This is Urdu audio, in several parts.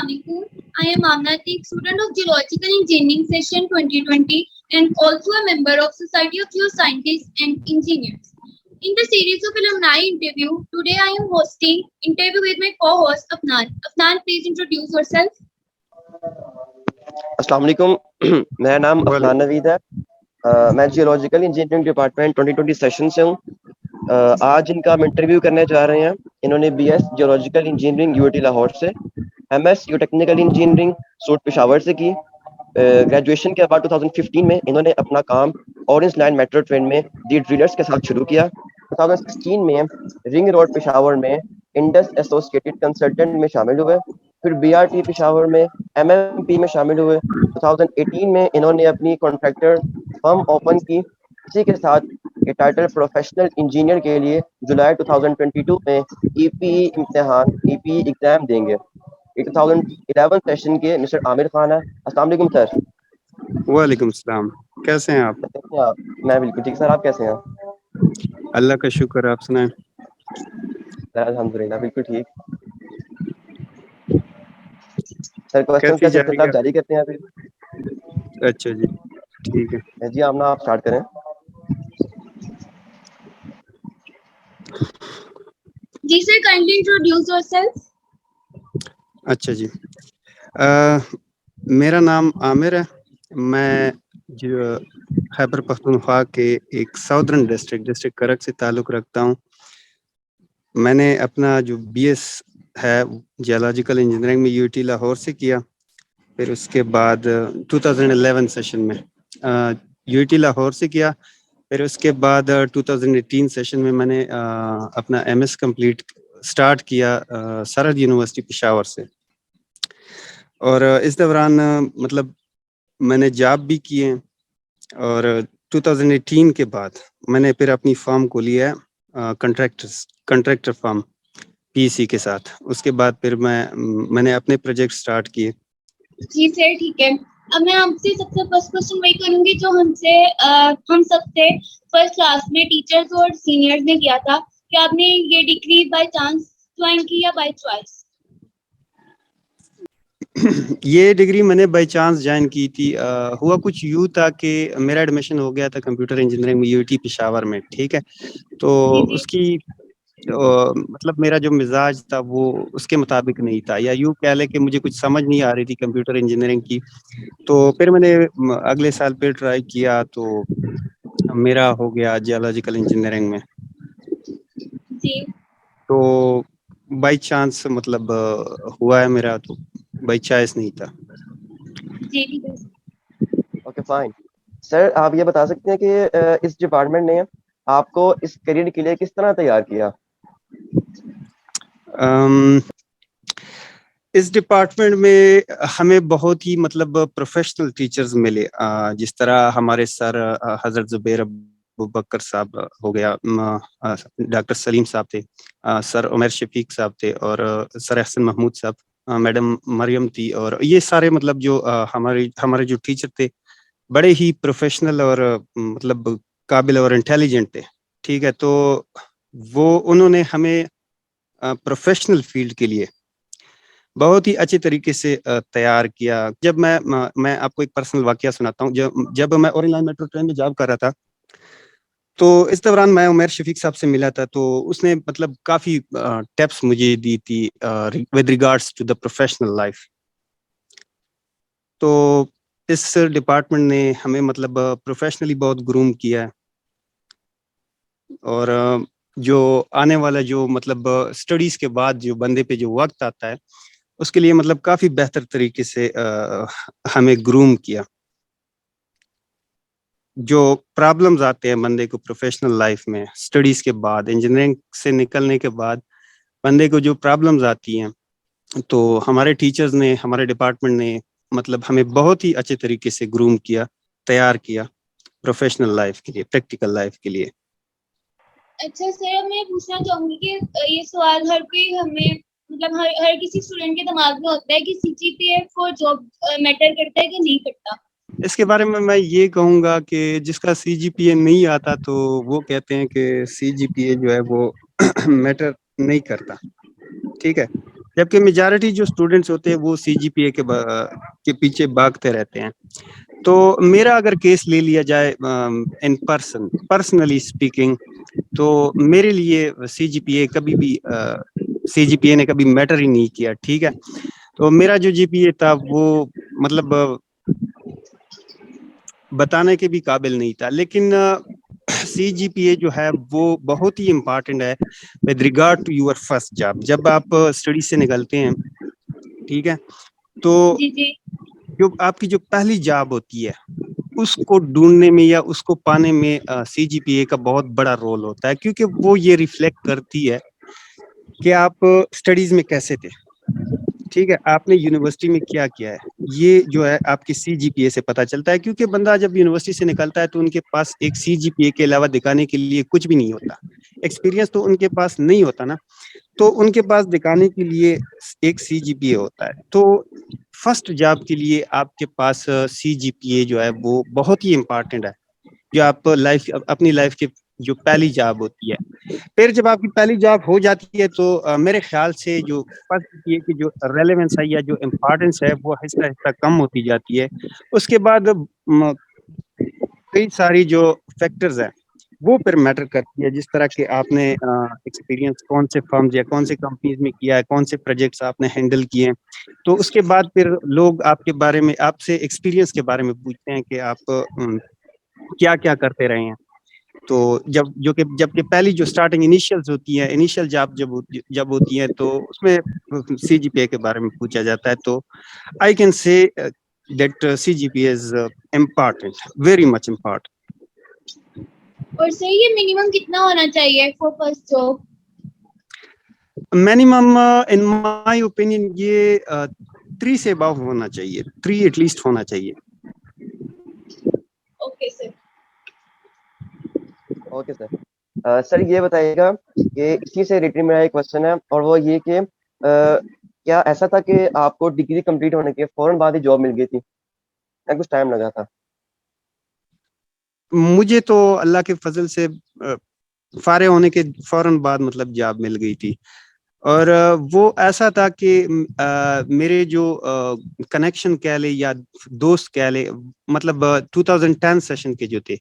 Assalamualaikum. I am Amna Teek, student of Geological Engineering Session 2020 and also a member of Society of Geoscientists and Engineers. In the series of alumni interview, today I am hosting interview with my co-host Afnan. Afnan, please introduce yourself. السلام علیکم. میرا نام افنان نوید ہے. میں جیولوجیکل انجینئرنگ ڈپارٹمنٹ 2020 سیشن سے ہوں. آج ان کا ہم انٹرویو کرنے جا رہے ہیں. انہوں نے B S geological engineering U T Lahore سے, M S U technical engineering سوٹ پشاور سے کی. گریجویشن کے بعد 2015 میں انہوں نے اپنا کام اورنج لائن میٹرو ٹرین میں دی ڈرلرز کے ساتھ شروع کیا. 2016 میں رنگ روڈ پشاور میں انڈس ایسوسیٹڈ کنسلٹنٹ میں شامل ہوئے. پھر بی آر ٹی پشاور میں ایم ایم پی میں شامل ہوئے. 2018 میں انہوں نے اپنی کانٹریکٹر فرم اوپن کی. اسی کے ساتھ یہ ٹائٹل پروفیشنل انجینئر کے لیے جولائی 2022 میں ای پی ایگزام دیں گے. 2011 سیشن کے مسٹر عامر خان ہے. السلام علیکم سر. وعلیکم السلام. کیسے ہیں آپ؟ میں بالکل ٹھیک. سر آپ کیسے ہیں؟ اللہ کا شکر. آپ سنائیں. الحمدللہ بالکل ٹھیک. سر کوشچن کیسی کیا جا چلتے رہی ہیں؟ ہے آپ جاری کرتے ہیں ابھی. اچھا جی ٹھیک ہے. جی آپ اسٹارٹ کریں. Ji sir, kindly introduce yourself. اچھا جی, میرا نام عامر ہے. میں جو خیبر پختونخوا کے ایک ساؤدرن ڈسٹرکٹ کرک سے تعلق رکھتا ہوں. میں نے اپنا جو بی ایس ہے جیولوجیکل انجینئرنگ میں یو ٹی لاہور سے کیا. پھر اس کے بعد 2011 سیشن میں یو ٹی لاہور سے کیا. پھر اس کے بعد 2018 سیشن میں نے اپنا ایم ایس کمپلیٹ سٹارٹ کیا سرحد یونیورسٹی پشاور سے. اور اس دوران مطلب میں نے جاب بھی کیے. اور 2018 کے بعد میں نے پھر اپنی فارم کو لیا کنٹریکٹر فارم پی سی کے ساتھ. اس کے بعد پھر میں نے اپنے پروجیکٹ سٹارٹ کیے. جی سر ٹھیک ہے. اب میں آپ سے سب سے فرسٹ کوشچن وہی کروں گی جو ہم سب سے فرسٹ کلاس میں ٹیچرز اور سینئرز نے کیا تھا کہ آپ نے یہ ڈگری بائی چانس جوائن کی یا بائی چوائس؟ یہ ڈگری میں نے بائی چانس جوائن کی تھی. ہوا کچھ یوں تھا کہ میرا ایڈمیشن ہو گیا تھا کمپیوٹر انجینئرنگ میں یو ٹی پشاور میں. ٹھیک ہے, تو جی اس کی مطلب میرا جو مزاج تھا وہ اس کے مطابق نہیں تھا, یا یوں کہہ لے کہ مجھے کچھ سمجھ نہیں آ رہی تھی کمپیوٹر انجینئرنگ کی. تو پھر میں نے اگلے سال پھر ٹرائی کیا تو میرا ہو گیا جیولوجیکل انجینئرنگ میں. جی تو بائی چانس مطلب ہوا ہے میرا, تو بائی چوائس نہیں تھا. جی ٹھیک ہے. Okay fine. سر آپ یہ بتا سکتے ہیں کہ اس ڈپارٹمنٹ نے آپ کو اس کیریئر کے لیے کس طرح تیار کیا؟ اس ڈپارٹمنٹ میں ہمیں بہت ہی مطلب پروفیشنل ٹیچرز ملے, جس طرح ہمارے سر حضرت زبیر ابوبکر صاحب ہو گیا, ڈاکٹر سلیم صاحب تھے, سر عمر شفیق صاحب تھے, اور سر احسن محمود صاحب, میڈم مریم تھی. اور یہ سارے مطلب جو ہمارے جو ٹیچر تھے بڑے ہی پروفیشنل اور مطلب قابل اور انٹیلیجنٹ تھے. ٹھیک ہے, تو انہوں نے ہمیں پروفیشنل فیلڈ کے لیے بہت ہی اچھے طریقے سے تیار کیا. جب میں آپ کو ایک پرسنل واقعہ سناتا ہوں. جب میں اورنج لائن میٹرو ٹرین میں جاب کر رہا تھا تو اس دوران میں عمر شفیق صاحب سے ملا تھا. تو اس نے مطلب کافی ٹپس مجھے دی تھی with regards to the professional life. تو اس ڈپارٹمنٹ نے ہمیں مطلب پروفیشنلی بہت گروم کیا ہے. اور جو آنے والا جو مطلب اسٹڈیز کے بعد جو بندے پہ جو وقت آتا ہے اس کے لیے مطلب کافی بہتر طریقے سے ہمیں گروم کیا. جو پرابلمز آتے ہیں بندے کو پروفیشنل لائف میں اسٹڈیز کے بعد, انجینئرنگ سے نکلنے کے بعد بندے کو جو پرابلمز آتی ہیں, تو ہمارے ٹیچرز نے, ہمارے ڈپارٹمنٹ نے مطلب ہمیں بہت ہی اچھے طریقے سے گروم کیا, تیار کیا پروفیشنل لائف کے لیے, پریکٹیکل لائف کے لیے. اچھا سر, میں پوچھنا چاہوں گی کہ یہ سوال ہر کوئی ہمیں مطلب ہر کسی اسٹوڈنٹ کے دماغ میں ہوتا ہے کہ سی جی پی اے فور جاب میٹر کرتا ہے کہ نہیں کرتا. اس کے بارے میں یہ کہوں گا کہ جس کا سی جی پی اے نہیں آتا تو وہ کہتے ہیں کہ سی جی پی اے جو ہے وہ میٹر نہیں کرتا. ٹھیک ہے, جبکہ میجارٹی جو اسٹوڈینٹس ہوتے ہیں وہ CGPA کے پیچھے بھاگتے رہتے ہیں. تو میرا اگر کیس لے لیا جائے ان پرسنلی اسپیکنگ, تو میرے لیے CGPA نے کبھی میٹر ہی نہیں کیا. ٹھیک ہے, تو میرا جو GPA تھا وہ مطلب بتانے کے بھی قابل نہیں تھا. لیکن CGPA جو ہے وہ بہت ہی امپارٹنٹ ہے with regard to your first job. جب آپ اسٹڈی سے نکلتے ہیں, ٹھیک ہے, تو جی جی جو آپ کی جو پہلی جاب ہوتی ہے اس کو ڈھونڈنے میں یا اس کو پانے میں CGPA کا بہت بڑا رول ہوتا ہے, کیونکہ وہ یہ ریفلیکٹ کرتی ہے کہ آپ اسٹڈیز میں کیسے تھے. ٹھیک ہے, آپ نے یونیورسٹی میں کیا کیا ہے, یہ جو ہے آپ کی CGPA سے پتہ چلتا ہے. کیونکہ بندہ جب یونیورسٹی سے نکلتا ہے تو ان کے پاس ایک CGPA کے علاوہ دکھانے کے لیے کچھ بھی نہیں ہوتا, ایکسپیرینس تو ان کے پاس نہیں ہوتا نا, تو ان کے پاس دکھانے کے لیے ایک CGPA ہوتا ہے. تو فرسٹ جاب کے لیے آپ کے پاس CGPA جو ہے وہ بہت ہی امپارٹنٹ ہے, جو آپ اپنی لائف کی جو پہلی جاب ہوتی ہے. پھر جب آپ کی پہلی جاب ہو جاتی ہے تو میرے خیال سے جو فرسٹ GPA کی جو ریلیونس ہے یا جو امپارٹینس ہے وہ آہستہ آہستہ کم ہوتی جاتی ہے. اس کے بعد کئی ساری جو فیکٹرز ہیں وہ پھر میٹر کرتی ہے, جس طرح کہ آپ نے ایکسپیرینس کون سے فرمز یا کون سے کمپنیز میں کیا ہے, کون سے پروجیکٹس آپ نے ہینڈل کیے ہیں. تو اس کے بعد پھر لوگ آپ کے بارے میں, آپ سے ایکسپیرینس کے بارے میں پوچھتے ہیں کہ آپ کیا کیا کرتے رہے ہیں. تو جبکہ پہلی جو اسٹارٹنگ انیشیلز ہوتی ہیں, انیشیل جاب جب ہوتی ہیں تو اس میں CGPA کے بارے میں پوچھا جاتا ہے. تو I can say that CGPA is important, very much important. اور صحیح ہے, منیمم کتنا ہونا چاہیے for first job? Minimum in my opinion یہ 3 سے ابو ہونا چاہیے, 3 ایٹ لیسٹ ہونا چاہیے. Okay sir. Okay sir. سر یہ بتائیے گا کہ اسی سے ریلیٹڈ میرا ایک کوشچن ہے, اور وہ یہ کہ کیا ایسا تھا کہ آپ کو ڈگری کمپلیٹ ہونے کے فوراً بعد ہی جاب مل گئی تھی یا کچھ ٹائم لگا تھا؟ مجھے تو اللہ کے فضل سے فارغ ہونے کے فوراً بعد مطلب جاب مل گئی تھی. اور وہ ایسا تھا کہ میرے جو کنیکشن کہہ لے یا دوست کہہ لے, مطلب 2010 سیشن کے جو تھے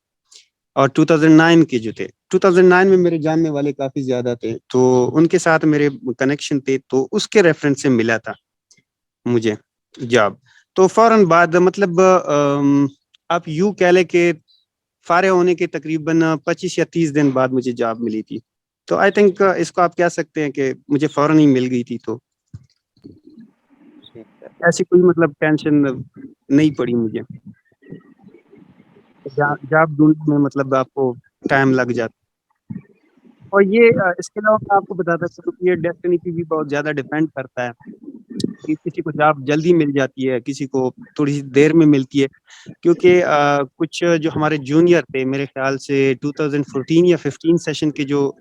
اور 2009 کے جو تھے, 2009 میں میرے جاننے والے کافی زیادہ تھے, تو ان کے ساتھ میرے کنیکشن تھے, تو اس کے ریفرنس سے ملا تھا مجھے جاب. تو فوراً بعد مطلب آپ یوں کہہ لیں کہ فارغ ہونے کے تقریباً 25 یا 30 دن بعد مجھے جاب ملی تھی. تو آئی تھنک اس کو آپ کہہ سکتے ہیں کہ مجھے فوراً ہی مل گئی تھی. تو ایسی کوئی مطلب ٹینشن نہیں پڑی مجھے, جاب ڈھونڈنے میں مطلب آپ کو ٹائم لگ جاتا. اور یہ اس کے علاوہ میں آپ کو بتاتا چلوں کہ یہ ڈیسٹنی پہ بھی بہت زیادہ ڈیپینڈ کرتا ہے کہ کسی کو جاب جلدی مل جاتی ہے, کسی کو تھوڑی سی دیر میں ملتی ہے. کیونکہ کچھ جو ہمارے جونیئر تھے, میرے خیال سے 2014 یا 15 سیشن کے جو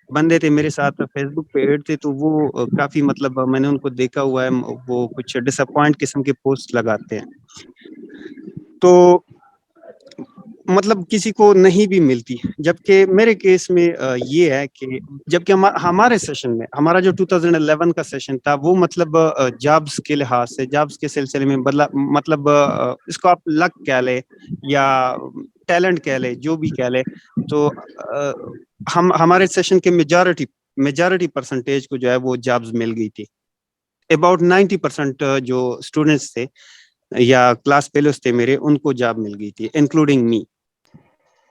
بندے تھے میرے ساتھ فیس بک پہ ایڈ تھے, تو وہ کافی مطلب میں نے ان کو دیکھا ہوا ہے, وہ کچھ ڈس اپوائنٹ قسم کے پوسٹ لگاتے ہیں. تو مطلب کسی کو نہیں بھی ملتی. جبکہ میرے کیس میں یہ ہے کہ جبکہ ہمارے سیشن میں, ہمارا جو 2011 کا سیشن تھا وہ مطلب جابس کے لحاظ سے, جابس کے سلسلے میں مطلب اس کو آپ لک کہہ لے یا ٹیلنٹ کہہ لے, جو بھی کہہ لے, تو ہمارے سیشن کے میجارٹی پرسنٹیج کو جو ہے وہ جابس مل گئی تھی. اباؤٹ 90% جو اسٹوڈینٹس تھے یا کلاس فیلوز تھے میرے, ان کو جاب مل گئی تھی انکلوڈنگ می.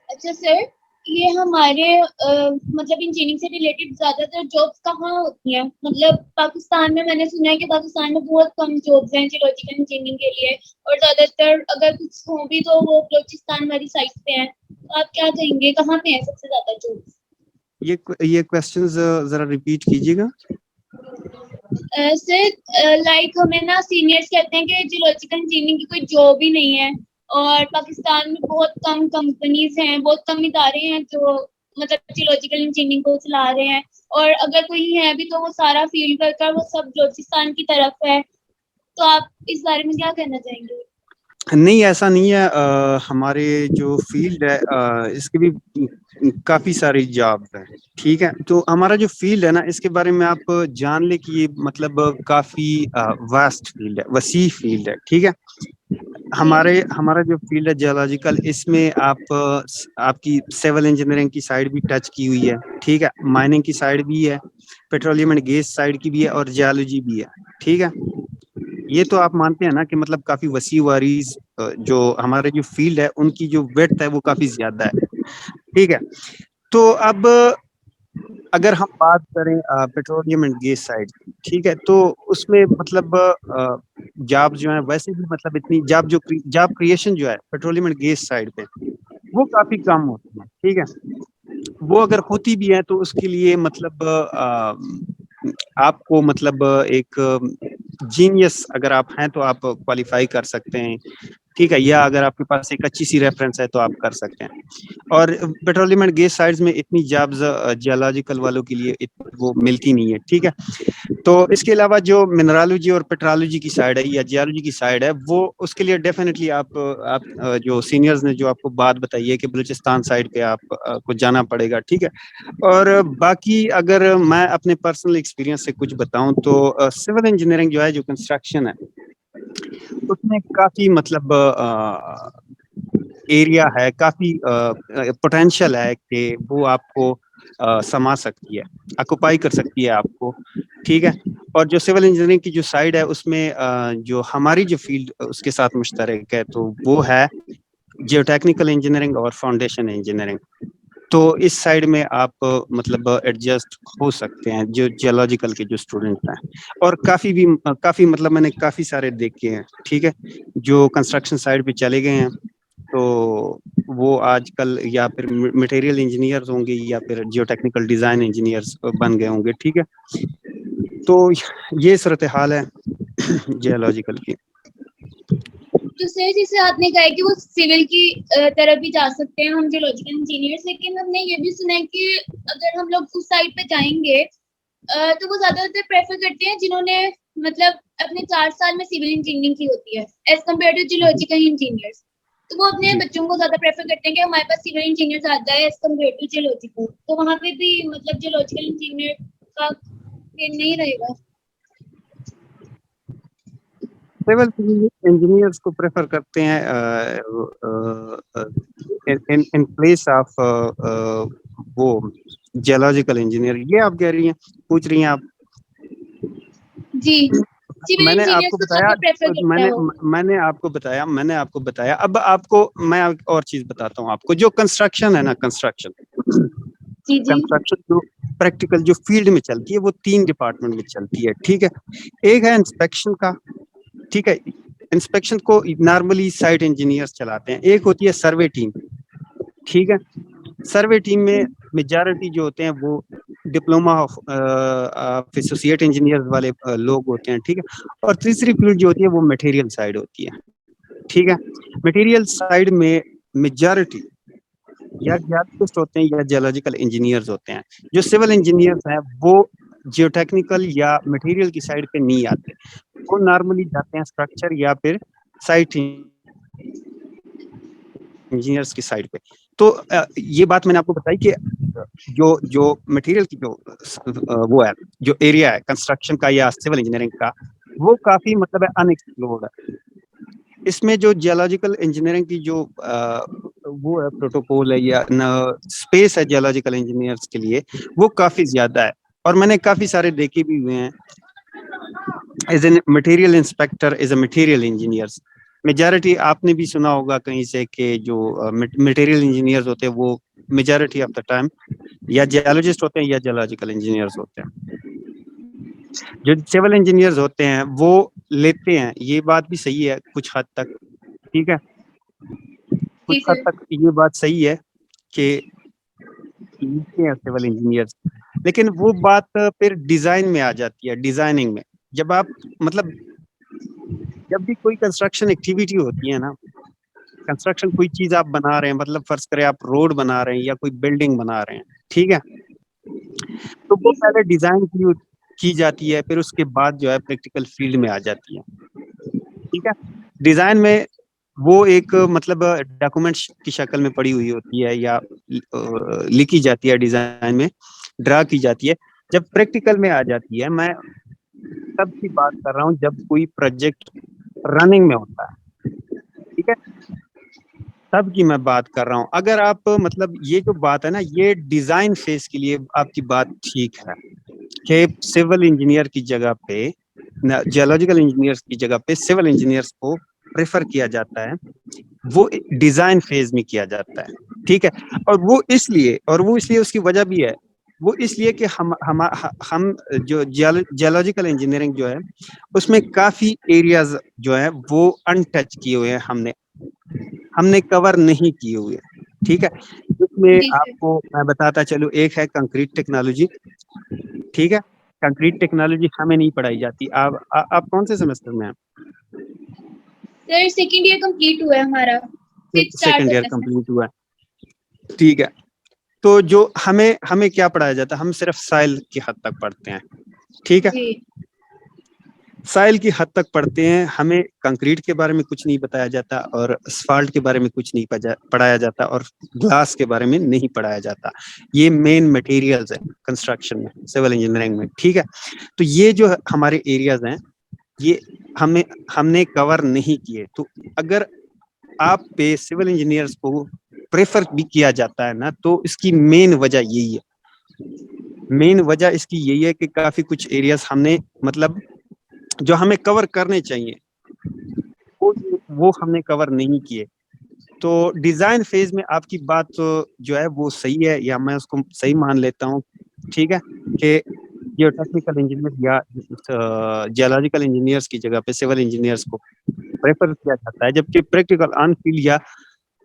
اچھا سر, یہ ہمارے مطلب انجینئرنگ سے ریلیٹڈ زیادہ تر جابس کہاں ہوتی ہیں؟ مطلب پاکستان میں نے سنا ہے کہ پاکستان میں بہت کم جابس ہیں جیولوجیکل انجینئرنگ کے لیے, اور زیادہ تر اگر کچھ ہوں بھی تو وہ بلوچستان والی سائڈ پہ ہیں. تو آپ کیا کہیں گے کہاں پہ ہیں سب سے زیادہ جابس؟ یہ کوشچنز ذرا ریپیٹ کیجیے گا. سر لائک ہمیں نا سینئرس کہتے ہیں کہ جیولوجیکل انجینئرنگ کی کوئی جاب ہی نہیں ہے, اور پاکستان میں بہت کم کمپنیز ہیں, بہت کم ادارے ہیں جو مطلب جیولوجیکل انجینئرنگ کو چلا رہے ہیں, اور اگر کوئی ہے بھی تو وہ سارا فیلڈ ورک وہ سب بلوچستان کی طرف ہے. تو آپ اس بارے میں کیا کہنا چاہیں گے؟ نہیں ایسا نہیں ہے, ہمارے جو فیلڈ ہے اس کے بھی کافی ساری جابس ہیں, ٹھیک ہے. تو ہمارا جو فیلڈ ہے نا, اس کے بارے میں آپ جان لیں کہ یہ مطلب کافی واسٹ فیلڈ ہے, وسیع فیلڈ ہے, ٹھیک ہے. ہمارا جو فیلڈ ہے جیولوجیکل, اس میں آپ کی سول انجینئرنگ کی سائڈ بھی ٹچ کی ہوئی ہے, ٹھیک ہے. مائننگ کی سائڈ بھی ہے, پیٹرولیم اینڈ گیس سائڈ کی بھی ہے, اور جیولوجی بھی ہے, ٹھیک ہے. یہ تو آپ مانتے ہیں نا کہ مطلب کافی وسیع واریز جو ہمارے جو فیلڈ ہے ان کی جو ویڈتھ ہے وہ کافی زیادہ ہے, ٹھیک ہے. تو اب اگر ہم بات کریں پیٹرولیم اینڈ گیس سائڈ کی, ٹھیک ہے, تو اس میں مطلب جاب جو ہے ویسے بھی مطلب اتنی جاب کریشن جو ہے پیٹرولیم اینڈ گیس سائڈ پہ وہ کافی کم ہوتی ہے, ٹھیک ہے. وہ اگر ہوتی بھی ہے تو اس کے لیے مطلب آپ کو مطلب ایک جینیس اگر آپ ہیں تو آپ کوالیفائی کر سکتے ہیں, ٹھیک ہے, یا اگر آپ کے پاس ایک اچھی سی ریفرنس ہے تو آپ کر سکتے ہیں. اور پیٹرولیم اینڈ گیس سائڈز میں اتنی جابز جیولوجیکل والوں کے لیے وہ ملتی نہیں ہے, ٹھیک ہے. تو اس کے علاوہ جو منرالوجی اور پیٹرالوجی کی سائڈ ہے یا جیولوجی کی سائڈ ہے, وہ اس کے لیے ڈیفینیٹلی آپ جو سینئرز نے جو آپ کو بات بتائی ہے کہ بلوچستان سائڈ پہ آپ کو جانا پڑے گا, ٹھیک ہے. اور باقی اگر میں اپنے پرسنل ایکسپیرینس سے کچھ بتاؤں تو سول انجینئرنگ جو ہے, جو کنسٹرکشن ہے, اس میں کافی مطلب ایریا ہے, کافی پوٹینشیل ہے کہ وہ آپ کو سما سکتی ہے, آکوپائی کر سکتی ہے آپ کو, ٹھیک ہے. اور جو سول انجینئرنگ کی جو سائڈ ہے اس میں جو ہماری جو فیلڈ اس کے ساتھ مشترک ہے تو وہ ہے جیو ٹیکنیکل انجینئرنگ اور فاؤنڈیشن انجینئرنگ. تو اس سائڈ میں آپ مطلب ایڈجسٹ ہو سکتے ہیں جو جیولوجیکل کے جو اسٹوڈنٹ ہیں. اور کافی مطلب میں نے کافی سارے دیکھے ہیں, ٹھیک ہے, جو کنسٹرکشن سائڈ پہ چلے گئے ہیں تو وہ آج کل یا پھر مٹیریل انجینئرز ہوں گے یا پھر جیو ٹیکنیکل ڈیزائن انجینئرز بن گئے ہوں گے, ٹھیک ہے. تو یہ صورتحال ہے جیولوجیکل کی. تو سر جیسے آپ نے کہا کہ وہ سول کی طرف بھی جا سکتے ہیں ہم جیولوجیکل انجینئرس, لیکن ہم نے یہ بھی سنا ہے کہ اگر ہم لوگ اس سائڈ پہ جائیں گے تو وہ زیادہ تر پریفر کرتے ہیں جنہوں نے مطلب اپنے 4 سال میں سول انجینئرنگ کی ہوتی ہے as compare to geological engineers. تو وہ اپنے بچوں کو زیادہ پریفر کرتے ہیں کہ ہمارے پاس سول انجینئر آتا ہے ایز کمپیئر ٹو جیولوجیکل. تو وہاں پہ بھی مطلب جیولوجیکل انجینئر کا نہیں رہے گا. سول انجینئرز کو پریفر کرتے ہیں ان پلیس آف وہ جیولوجیکل انجینئر. یہ آپ کہہ رہی ہیں, پوچھ رہی ہیں آپ. جی, سول میں نے آپ انجینئرس کو کو زیادہ پریفر کرتا ہے وہ. میں نے آپ کو بتایا. اب آپ کو میں اور چیز بتاتا ہوں آپ کو. جو کنسٹرکشن ہے نا, کنسٹرکشن جو پریکٹیکل جو فیلڈ میں چلتی ہے وہ 3 ڈپارٹمنٹ میں چلتی ہے, ٹھیک ہے. ایک ہے انسپیکشن کا, ٹھیک ہے. انسپیکشن کو نارملی سائٹ انجینئر چلاتے ہیں. ایک ہوتی ہے سروے ٹیم, ٹھیک ہے. سروے ٹیم میں میجارٹی جو ہوتے ہیں وہ ڈپلوما آف ایسوسیٹ انجینئر والے لوگ ہوتے ہیں, ٹھیک ہے. اور تیسری فیلڈ جو ہوتی ہے وہ مٹیریل سائڈ ہوتی ہے, ٹھیک ہے. مٹیریل سائڈ میں میجارٹی یا جیولوجسٹ ہوتے ہیں یا جیولوجیکل انجینئرز ہوتے ہیں. جو سول انجینئرز ہیں وہ جیو ٹیکنیکل یا مٹیریل کی سائڈ پہ نہیں آتے, وہ نارملی جاتے ہیں اسٹرکچر یا پھر سائٹ انجینئرز کی سائڈ پہ. تو یہ بات میں نے آپ کو بتائی کہ جو مٹیریل کی جو وہ ہے, جو ایریا ہے کنسٹرکشن کا یا سول انجینئرنگ کا, وہ کافی مطلب ہے ان ایکسپلورڈ ہے. اس میں جو جیولوجیکل انجینئرنگ کی جو وہ ہے پروٹوکول ہے یا اسپیس ہے جیولوجیکل انجینئرز کے لیے, وہ کافی زیادہ ہے. اور میں نے کافی سارے دیکھے بھی ہوئے ہیں as an material inspector, as a material engineers. Majority آپ نے بھی سنا ہوگا کہیں سے کہ جو مٹیریل انجینئرز ہوتے ہیں وہ میجارٹی آف دا ٹائم یا جیولوجسٹ ہوتے ہیں یا جیولوجیکل انجینئرز ہوتے ہیں. جو سول انجینئرز ہوتے ہیں وہ لیتے ہیں, یہ بات بھی صحیح ہے کچھ حد تک, ٹھیک ہے. کچھ حد تک یہ بات صحیح ہے کہ لیتے ہیں سول انجینئرز, لیکن وہ بات پھر ڈیزائن میں آ جاتی ہے. ڈیزائننگ میں جب آپ مطلب جب بھی کوئی کنسٹرکشن ایکٹیویٹی ہوتی ہے نا, کنسٹرکشن کوئی چیز آپ بنا رہے ہیں, مطلب فرض کریں آپ روڈ بنا رہے ہیں یا کوئی بلڈنگ بنا رہے ہیں, ٹھیک ہے. تو وہ پہلے ڈیزائن کی جاتی ہے, پھر اس کے بعد جو ہے پریکٹیکل فیلڈ میں آ جاتی ہے, ٹھیک ہے. ڈیزائن میں وہ ایک مطلب ڈاکومنٹ کی شکل میں پڑی ہوئی ہوتی ہے یا لکھی جاتی ہے ڈیزائن میں, ڈرا کی جاتی ہے. جب پریکٹیکل میں آ جاتی ہے, میں تب کی بات کر رہا ہوں جب کوئی پروجیکٹ رننگ میں ہوتا ہے, ٹھیک ہے, تب کی میں بات کر رہا ہوں. اگر آپ مطلب یہ جو بات ہے نا, یہ ڈیزائن فیز کے لیے آپ کی بات ٹھیک ہے کہ سول انجینئر کی جگہ پہ, جیولوجیکل انجینئر کی جگہ پہ سول انجینئرس کو پریفر کیا جاتا ہے, وہ ڈیزائن فیز میں کیا جاتا ہے, ٹھیک ہے. اور وہ اس لیے اس کی وجہ بھی ہے, وہ اس لیے کہ ہم جو جیولوجیکل انجینئرنگ جو ہے اس میں کافی ایریاز جو ہے وہ ان ٹچ کیے ہوئے ہیں, ہم نے کور نہیں کیے ہوئے, ٹھیک ہے. اس میں جی آپ سر. کو میں بتاتا چلوں, ایک ہے کنکریٹ ٹیکنالوجی, ٹھیک ہے. کنکریٹ ٹیکنالوجی ہمیں نہیں پڑھائی جاتی. آپ کون سے سیمسٹر میں ہیں؟ سر سیکنڈ ایئر کمپلیٹ ہوا ہے ہمارا, پھر اسٹارٹ سیکنڈ ایئر ہونا ہے. کمپلیٹ ہوا ہے, ٹھیک ہے. تو جو ہمیں کیا پڑھایا جاتا ہے, ہم صرف سائل کی حد تک پڑھتے ہیں, ٹھیک ہے. جی سائل کی حد تک پڑھتے ہیں, ہمیں کنکریٹ کے بارے میں کچھ نہیں بتایا جاتا, اور اسفالٹ کے بارے میں کچھ نہیں پڑھایا جاتا, اور گلاس کے بارے میں نہیں پڑھایا جاتا. یہ مین مٹیریلز ہیں کنسٹرکشن میں, سول انجینئرنگ میں, ٹھیک ہے. تو یہ جو ہمارے ایریاز ہیں, یہ ہم نے کور نہیں کیے. تو اگر آپ پہ سول انجینئرس کو پریفر بھی کیا جاتا ہے نا, تو اس کی مین وجہ یہی ہے. مین وجہ اس کی یہی ہے کہ کافی کچھ ایریاز ہم نے مطلب جو ہمیں کور کرنے چاہیے وہ ہم نے کور نہیں کیے. تو ڈیزائن فیز میں آپ کی بات جو ہے وہ صحیح ہے, یا میں اس کو صحیح مان لیتا ہوں, ٹھیک ہے, کہ جیو ٹیکنیکل انجینئر یا جیولوجیکل انجینئرس کی جگہ پہ سول انجینئرس کو پریفر کیا جاتا ہے, جبکہ پریکٹیکل آن فیلڈ یا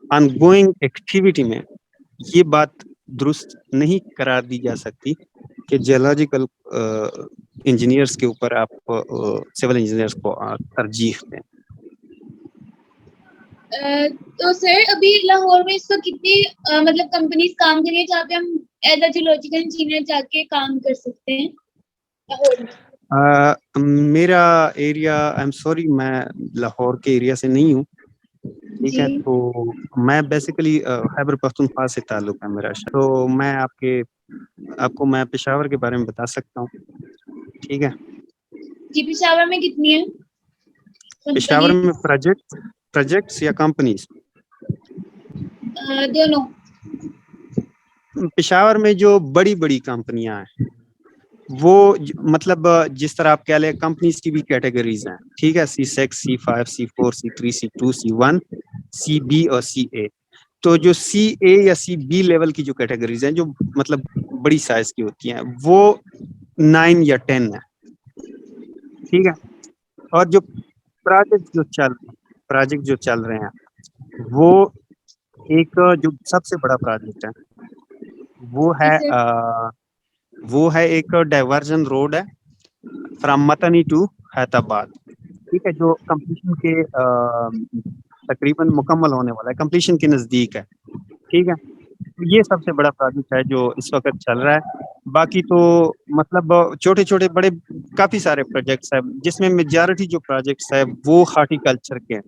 آن گوئنگ ایکٹیویٹی میں یہ بات درست نہیں قرار دی جا سکتی کہ جیولوجیکل انجینئرس کے اوپر آپ سول انجینئرس کو ترجیح دیں. تو سر ابھی لاہور میں اس وقت کتنی مطلب کمپنیز کام کریں جہاں پہ ہم ایز اے جیولوجیکل انجینئر جا کے کام کر سکتے ہیں لاہور میں؟ میرا ایریا, آئی ایم سوری, میں لاہور کے ایریا سے نہیں ہوں, ٹھیک جی ہے. تو میں بیسیکلی خیبر پختونخوا سے تعلق ہے میرا. تو میں آپ کو میں پشاور کے بارے میں بتا سکتا ہوں, ٹھیک ہے. جی پشاور میں کتنی ہے پشاور میں کمپنیز؟ پروجیکٹس یا کمپنیز؟ دونوں. پشاور میں جو بڑی بڑی کمپنیاں ہیں وہ مطلب جس طرح آپ کہہ لیں, کمپنیز کی بھی کیٹیگریز ہیں, ٹھیک ہے. C6, C5, C4, C3, C2, C1, CB اور CA. تو جو CA یا CB لیول کی جو کیٹیگریز ہیں, جو مطلب بڑی سائز کی ہوتی ہیں, وہ 9 یا 10 ہے, ٹھیک ہے. اور جو پروجیکٹ جو چل رہے ہیں وہ ایک جو سب سے بڑا پروجیکٹ ہے جی سر. وہ ہے ایک ڈائیورژن روڈ ہے فرام متنی ٹو حیدرآباد, ٹھیک ہے, جو کمپلیشن کے تقریباً مکمل ہونے والا ہے, کمپلیشن کے نزدیک ہے, ٹھیک ہے. یہ سب سے بڑا پروجیکٹ ہے جو اس وقت چل رہا ہے. باقی تو مطلب چھوٹے چھوٹے بڑے کافی سارے پروجیکٹس ہیں, جس میں میجارٹی جو پروجیکٹس ہے وہ ہارٹیکلچر کے ہیں.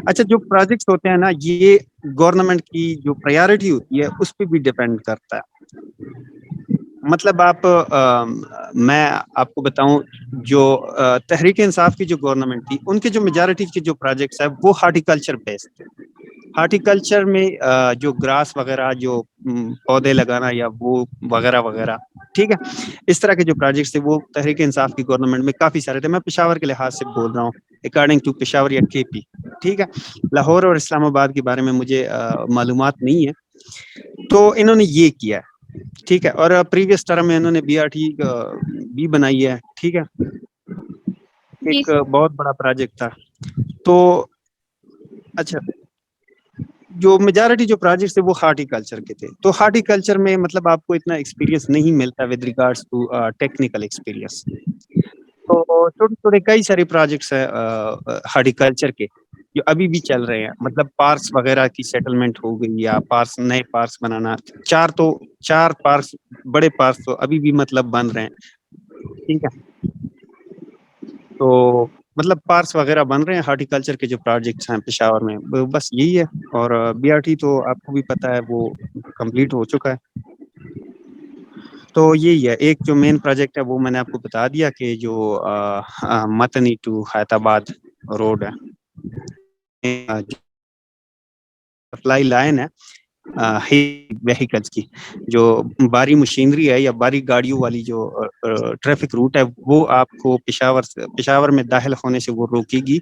اچھا, جو پروجیکٹس ہوتے ہیں نا, یہ گورنمنٹ کی جو پریارٹی ہوتی ہے اس پہ بھی ڈیپینڈ کرتا ہے. مطلب میں آپ کو بتاؤں, جو تحریک انصاف کی جو گورنمنٹ تھی, ان کے جو میجارٹی کے جو پروجیکٹس ہیں وہ ہارٹیکلچر بیسڈ تھے. ہارٹیکلچر میں جو گراس وغیرہ, جو پودے لگانا یا وہ وغیرہ وغیرہ, ٹھیک ہے, اس طرح کے جو پروجیکٹس تھے وہ تحریک انصاف کی گورنمنٹ میں کافی سارے تھے. میں پشاور کے لحاظ سے بول رہا ہوں, اکارڈنگ ٹو پشاور یا KP, ٹھیک ہے. لاہور اور اسلام آباد کے بارے میں مجھے معلومات نہیں ہے. تو انہوں نے یہ کیا ہے, ٹھیک ہے. اور پریویس ٹرم میں انہوں نے BRT بھی بنائی ہے, ٹھیک ہے, جی ایک سر. بہت بڑا پروجیکٹ تھا. تو اچھا, جو میجارٹی جو پروجیکٹس تھے وہ ہارٹیکلچر کے تھے. تو ہارٹیکلچر میں مطلب آپ کو اتنا ایکسپیرینس نہیں ملتا with regards to technical experience. تو چھوٹے چھوٹے کئی سارے پروجیکٹس ہیں ہارٹیکلچر کے جو ابھی بھی چل رہے ہیں. مطلب پارکس وغیرہ کی سیٹلمنٹ ہو گئی, یا نئے پارکس بنانا. چار پارکس, بڑے پارکس تو ابھی بھی مطلب بن رہے ہیں, ٹھیک ہے. تو مطلب پارکس وغیرہ بن رہے ہیں ہارٹیکلچر کے جو پروجیکٹس ہیں پشاور میں, بس یہی ہے. اور BRT تو آپ کو بھی پتہ ہے وہ کمپلیٹ ہو چکا ہے. تو یہی ہے, ایک جو مین پروجیکٹ ہے وہ میں نے آپ کو بتا دیا کہ جو متنی ٹو حیدرآباد روڈ ہے, سپلائی لائن ہے وہیکلس کی, جو باری مشینری ہے یا باری گاڑیوں والی جو ٹریفک روٹ ہے وہ آپ کو پشاور میں داخل ہونے سے وہ روکے گی,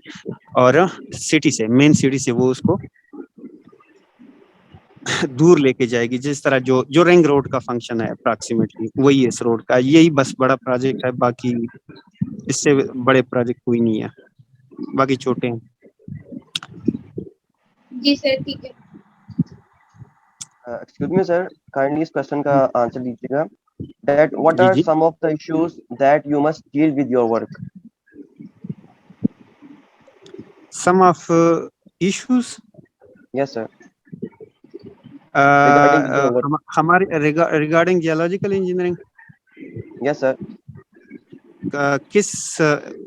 اور سٹی سے, مین سٹی سے وہ اس کو دور لے کے جائے گی. جس طرح جو رنگ روڈ کا فنکشن ہے اپراکسیمیٹلی وہی ہے اس روڈ کا. یہی بس بڑا پروجیکٹ ہے, باقی اس سے بڑے پروجیکٹ کوئی نہیں ہے, باقی چھوٹے ہیں. جی سر ٹھیک ہے. Excuse me, sir. Kindly اس question کا آنسر دیجیے گا. That what جی are جی, some of the issues that you must deal with your work? some of issues Yes, sir. Regarding with your work. ہمارے regarding geological engineering Yes, sir. کس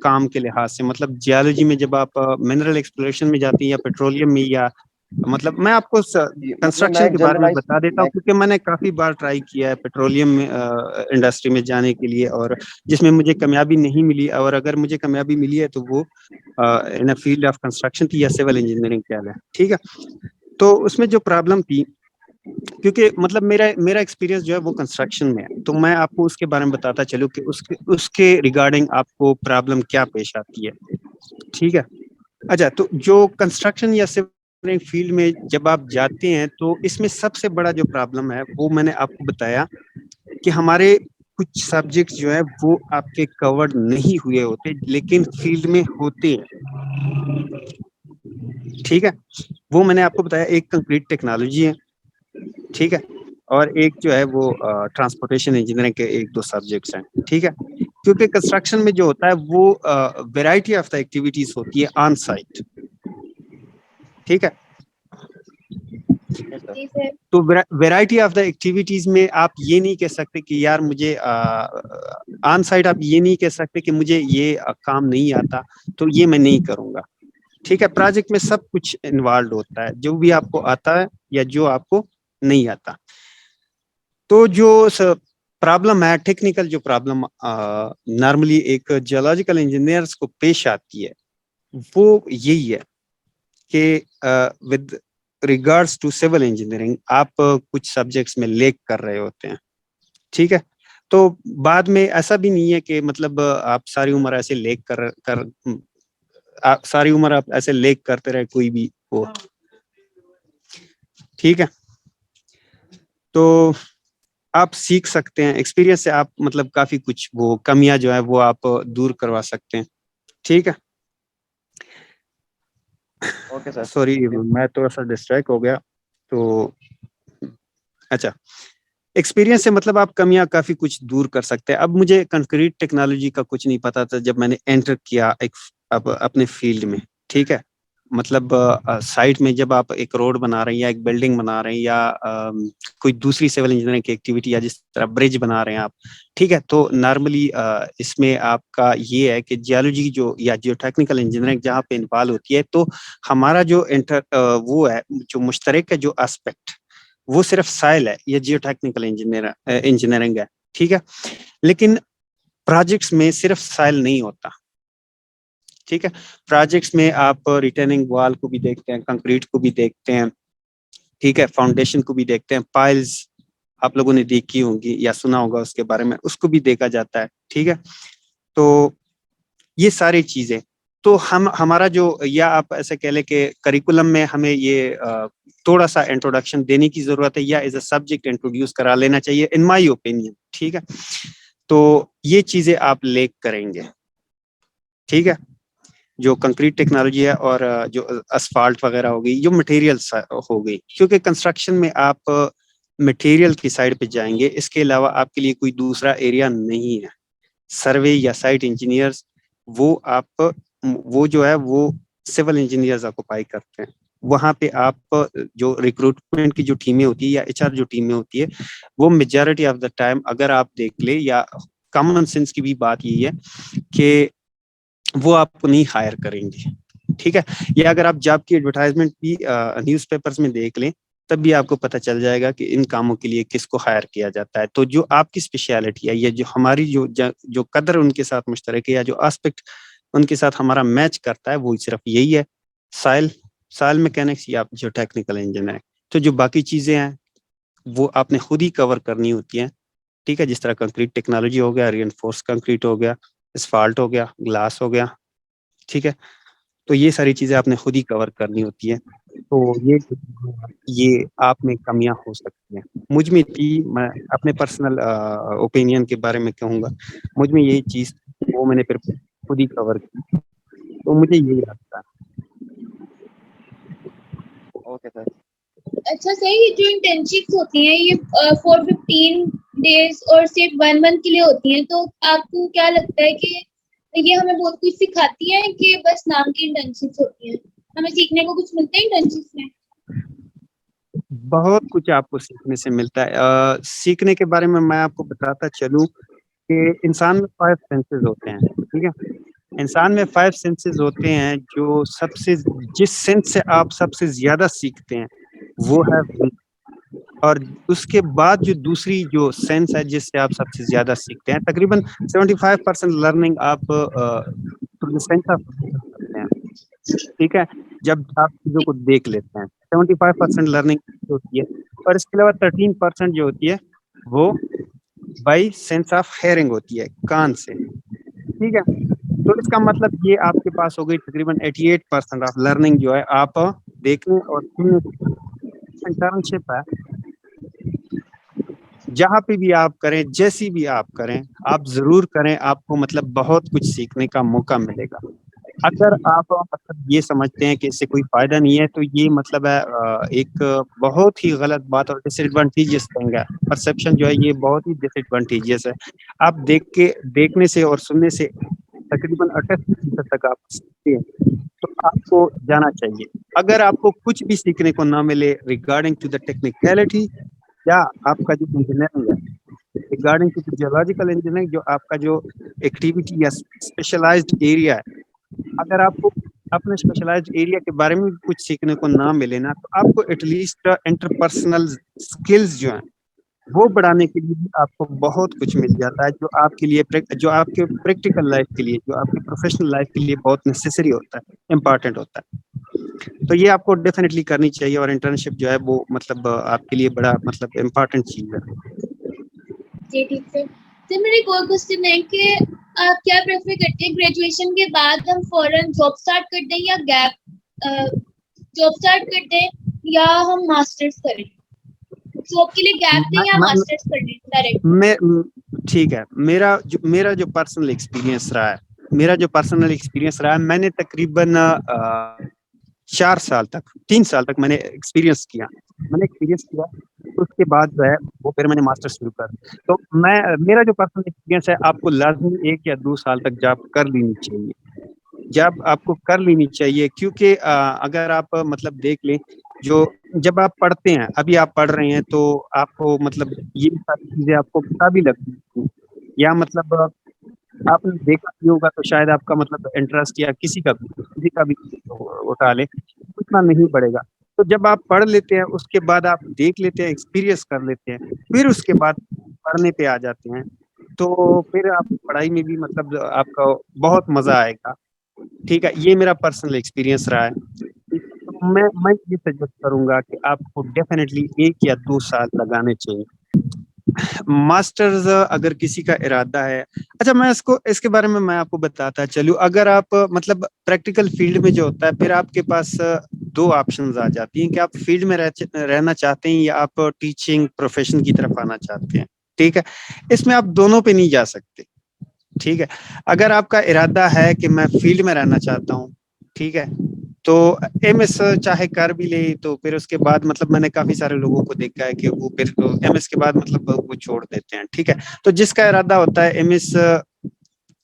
کام کے لحاظ سے, مطلب جیولوجی میں جب آپ منرل ایکسپلوریشن میں جاتے ہیں یا پیٹرولیم میں, یا مطلب میں آپ کو مطلب کنسٹرکشن میں کے بارے میں جنرلائز بتا دیتا ہوں, کیونکہ میں نے کافی بار ٹرائی کیا ہے پیٹرولیم انڈسٹری میں جانے کے لیے, اور جس میں مجھے کامیابی نہیں ملی, اور اگر مجھے کامیابی ملی ہے تو وہ ان فیلڈ آف کنسٹرکشن تھی یا سول انجینئرنگ کیا ہے. ٹھیک ہے, تو اس میں جو پرابلم تھی, کیونکہ مطلب میرا ایکسپیرینس جو ہے وہ کنسٹرکشن میں ہے, تو میں آپ کو اس کے بارے میں بتاتا چلوں کہ اس کے ریگارڈنگ آپ کو پرابلم کیا پیش آتی ہے. ٹھیک ہے, اچھا, تو جو کنسٹرکشن یا سول فیلڈ میں جب آپ جاتے ہیں تو اس میں سب سے بڑا جو پرابلم ہے وہ میں نے آپ کو بتایا کہ ہمارے کچھ سبجیکٹس جو ہے وہ آپ کے کورڈ نہیں ہوئے ہوتے لیکن فیلڈ میں ہوتے ہیں. ٹھیک ہے, وہ میں نے آپ کو بتایا, ایک کنکریٹ ٹیکنالوجی ہے, ٹھیک ہے, اور ایک جو ہے وہ ٹرانسپورٹیشن انجینئرنگ کے ایک دو سبجیکٹس ہیں. ٹھیک ہے, کیونکہ کنسٹرکشن میں جو ہوتا ہے وہ ویرائٹی آف دا ایکٹیویٹیز ہوتی ہے آن سائٹ. ٹھیک ہے, Yes, sir. جی سر. تو ویرائٹی آف دا ایکٹیویٹیز میں آپ یہ نہیں کہہ سکتے کہ یار مجھے آن سائٹ, آپ یہ نہیں کہہ سکتے کہ مجھے یہ کام نہیں آتا تو یہ میں نہیں کروں گا. ٹھیک ہے, پروجیکٹ میں سب کچھ انوالوڈ ہوتا ہے, جو بھی آپ کو آتا ہے یا جو آپ کو نہیں آتا. تو جو پرابلم ہے ٹیکنیکل, جو پرابلم نارملی ایک جیولوجیکل انجینئرس کو پیش آتی ہے وہ یہی ہے کہ with regards to civil engineering آپ کچھ سبجیکٹس میں لیک کر رہے ہوتے ہیں. ٹھیک ہے, تو بعد میں ایسا بھی نہیں ہے کہ مطلب آپ ساری عمر ایسے لیک ساری عمر آپ ایسے لیک کرتے رہے کوئی بھی ہو. ٹھیک ہے, تو آپ سیکھ سکتے ہیں ایکسپیرینس سے, آپ مطلب کافی کچھ وہ کمیاں جو ہے وہ آپ دور کروا سکتے ہیں. ٹھیک ہے, Okay, sir. سوری میں تھوڑا سا ڈسٹریکٹ ہو گیا. تو اچھا, ایکسپیرینس سے مطلب آپ کمیاں کافی کچھ دور کر سکتے ہیں. اب مجھے کنکریٹ ٹیکنالوجی کا کچھ نہیں پتا تھا جب میں نے انٹر کیا اب اپنے فیلڈ میں. ٹھیک ہے, مطلب سائٹ میں جب آپ ایک روڈ بنا رہے ہیں یا ایک بلڈنگ بنا رہے ہیں یا کوئی دوسری سول انجینئرنگ کی ایکٹیویٹی یا جس طرح برج بنا رہے ہیں آپ. ٹھیک ہے, تو نارملی اس میں آپ کا یہ ہے کہ جیولوجی جو یا جیو ٹیکنیکل انجینئرنگ جہاں پہ انوالو ہوتی ہے, تو ہمارا جو وہ ہے جو مشترک ہے جو اسپیکٹ وہ صرف سائل ہے یا جیو ٹیکنیکل انجینئرنگ ہے. ٹھیک ہے, لیکن پروجیکٹس میں صرف سائل نہیں ہوتا. ٹھیک ہے, پروجیکٹس میں آپ ریٹرننگ وال کو بھی دیکھتے ہیں, کنکریٹ کو بھی دیکھتے ہیں. ٹھیک ہے, فاؤنڈیشن کو بھی دیکھتے ہیں, پائلز آپ لوگوں نے دیکھی ہوں گی یا سنا ہوگا اس کے بارے میں, اس کو بھی دیکھا جاتا ہے. ٹھیک ہے, تو یہ ساری چیزیں, تو ہمارا جو, یا آپ ایسے کہہ لیں کہ کریکولم میں ہمیں یہ تھوڑا سا انٹروڈکشن دینے کی ضرورت ہے یا ایز اے سبجیکٹ انٹروڈیوس کرا لینا چاہیے ان مائی اوپینین. ٹھیک ہے, تو یہ چیزیں آپ لیک کریں گے. ٹھیک ہے, جو کنکریٹ ٹیکنالوجی ہے اور جو اسفالٹ وغیرہ ہوگی, جو مٹیریلس ہو گئی, کیونکہ کنسٹرکشن میں آپ مٹیریل کی سائڈ پہ جائیں گے, اس کے علاوہ آپ کے لیے کوئی دوسرا ایریا نہیں ہے. سروے یا سائٹ انجینئرز وہ جو ہے وہ سول انجینئرز آکوپائی کرتے ہیں. وہاں پہ آپ جو ریکروٹمنٹ کی جو ٹیمیں ہوتی ہے یا HR جو ٹیمیں ہوتی ہے, وہ میجورٹی آف دا ٹائم اگر آپ دیکھ لیں, یا کامن سینس کی بھی بات یہی ہے کہ وہ آپ کو نہیں ہائر کریں گے. ٹھیک ہے, یا اگر آپ جاب کی ایڈورٹائزمنٹ بھی نیوز پیپرز میں دیکھ لیں تب بھی آپ کو پتہ چل جائے گا کہ ان کاموں کے لیے کس کو ہائر کیا جاتا ہے. تو جو آپ کی اسپیشلٹی ہے یا جو ہماری جو قدر ان کے ساتھ مشترک ہے یا جو آسپیکٹ ان کے ساتھ ہمارا میچ کرتا ہے وہ صرف یہی ہے, سائل میکینکس یا جو ٹیکنیکل انجینئر. تو جو باقی چیزیں ہیں وہ آپ نے خود ہی کور کرنی ہوتی ہیں. ٹھیک ہے, جس طرح کنکریٹ ٹیکنالوجی ہو گیا, ری انفورس کنکریٹ ہو گیا, اسفالٹ ہو گیا, گلاس ہو گیا. ٹھیک ہے, تو یہ ساری چیزیں آپ نے خود ہی کور کرنی ہوتی ہیں. تو یہ آپ میں کمیاں ہو سکتی ہیں. مجھ میں تھی, میں اپنے پرسنل اوپینین کے بارے میں کہوں گا, مجھ میں یہی چیز وہ میں نے پھر خود ہی کور کی. تو مجھے یہی لگتا ہے. Okay sir. اچھا صحیح, جو انٹرنشپس ہوتی ہیں یہ فور 15 days اور صرف 1 month کے لیے ہوتی ہیں, تو آپ کو کیا لگتا ہے کہ یہ ہمیں بہت کچھ سکھاتی ہیں کہ بس نام کی انٹرنشپس ہوتی ہیں, ہمیں سیکھنے کو کچھ ملتا ہے انٹرنشپس میں؟ بہت کچھ آپ کو سیکھنے سے ملتا ہے. سیکھنے کے بارے میں آپ کو بتاتا چلوں کہ انسان میں 5 سینسز ہوتے ہیں. ٹھیک ہے, انسان میں 5 سینسز ہوتے ہیں. جو جس سینس سے آپ سب سے زیادہ سیکھتے ہیں وہ ہے vision. اور اس کے بعد جو دوسری جو سینس ہے جس سے آپ سب سے زیادہ سیکھتے ہیں, تقریباً 75% لرننگ آپ سینس آف کرتے ہیں. ٹھیک ہے, جب آپ چیزوں کو دیکھ لیتے ہیں 75% لرننگ ہوتی ہے, اور اس کے علاوہ 13% جو ہوتی ہے وہ بائی سینس آف ہیئرنگ ہوتی ہے, کان سے. ٹھیک ہے, تو اس کا مطلب یہ آپ کے پاس ہو گئی تقریباً 88% آف لرننگ جو ہے آپ دیکھنے اور سننے سے. انٹرنشپ ہے, جہاں پہ بھی آپ کریں, جیسی بھی آپ کریں, آپ ضرور کریں, آپ کو مطلب بہت کچھ سیکھنے کا موقع ملے گا. اگر آپ مطلب یہ سمجھتے ہیں کہ اس سے کوئی فائدہ نہیں ہے تو یہ مطلب ہے ایک بہت ہی غلط بات اور ڈس ایڈوانٹیجز کہیں گا. پرسپشن جو ہے یہ بہت ہی ڈس ایڈوانٹیجز ہے. آپ دیکھنے سے اور سننے سے تقریباً 88% تک آپ سیکھتے ہیں, تو آپ کو جانا چاہیے. اگر آپ کو کچھ بھی سیکھنے کو نہ ملے ریگارڈنگ ٹو دا ٹیکنیکلٹی, یا آپ کا جو انجینئرنگ ہے ریگارڈنگ ٹو جیولوجیکل انجینئرنگ, جو آپ کا جو ایکٹیویٹی یا اسپیشلائزڈ ایریا ہے, اگر آپ کو اپنے اسپیشلائزڈ ایریا کے بارے میں کچھ سیکھنے کو نہ ملے نا, تو آپ کو ایٹ لیسٹ انٹرپرسنل اسکلز جو ہیں وہ بڑھانے کے لیے بھی آپ کو بہت کچھ مل جاتا ہے, جو آپ کے لیے جو آپ کے پریکٹیکل لائف کے لیے, جو آپ کے پروفیشنل لائف کے لیے بہت نیسیسری ہوتا ہے, امپارٹینٹ ہوتا ہے. تو یہ آپ کو ڈیفینیٹلی کرنی چاہیے, اور انٹرنشپ جو ہے وہ مطلب آپ کے لیے بڑا مطلب امپارٹینٹ چیز ہے. جی ٹھیک ہے. تو میرا ایک اور کوشچن ہے کہ آپ کیا پریفر کرتے ہیں, گریجویشن کے بعد ہم فوراً جاب اسٹارٹ کر دیں یا جاب اسٹارٹ کر دیں, یا ہم ماسٹرس کریں؟ جاب کے لیے گیپ دیں یا ماسٹرس کر دیں ڈائریکٹ؟ ٹھیک ہے, میرا جو پرسنل ایکسپیرینس رہا ہے, میں نے تقریباً 3 سال تک میں نے ایکسپیرینس کیا. اس کے بعد جو ہے وہ پھر میں نے ماسٹر شروع کر. تو میرا جو پرسنل ایکسپیرینس ہے, آپ کو لازمی 1 یا 2 سال تک جاب کر لینی چاہیے. آپ کو کر لینی چاہیے, کیونکہ اگر آپ مطلب دیکھ لیں, جب آپ پڑھتے ہیں, ابھی آپ پڑھ رہے ہیں, تو آپ کو مطلب یہ ساری چیزیں آپ کو کتابی لگتی ہیں, یا مطلب آپ نے دیکھا بھی ہوگا تو شاید آپ کا مطلب انٹرسٹ یا کسی کا بھی اٹھا لے, اتنا نہیں پڑے گا. تو جب آپ پڑھ لیتے ہیں اس کے بعد آپ دیکھ لیتے ہیں, ایکسپیرینس کر لیتے ہیں, پھر اس کے بعد پڑھنے پہ آ جاتے ہیں, تو پھر آپ پڑھائی میں بھی مطلب آپ کا بہت مزہ آئے گا. ٹھیک ہے, یہ میرا پرسنل ایکسپیرینس رہا ہے. تو میں یہ سجیسٹ کروں گا کہ آپ کو ڈیفینیٹلی 1 یا 2 سال لگانے چاہیے. ماسٹرز اگر کسی کا ارادہ ہے, اچھا میں اس کے بارے میں آپ کو بتاتا چلوں. اگر آپ مطلب پریکٹیکل فیلڈ میں جو ہوتا ہے, پھر آپ کے پاس 2 آپشنز آ جاتی ہیں کہ آپ فیلڈ میں رہنا چاہتے ہیں یا آپ ٹیچنگ پروفیشن کی طرف آنا چاہتے ہیں. ٹھیک ہے, اس میں آپ دونوں پہ نہیں جا سکتے. ٹھیک ہے, اگر آپ کا ارادہ ہے کہ میں فیلڈ میں رہنا چاہتا ہوں, ٹھیک ہے, تو ایم ایس چاہے کر بھی لے, تو پھر اس کے بعد مطلب میں نے کافی سارے لوگوں کو دیکھا ہے کہ وہ پھر ایم ایس کے بعد مطلب وہ چھوڑ دیتے ہیں. ٹھیک ہے, تو جس کا ارادہ ہوتا ہے ایم ایس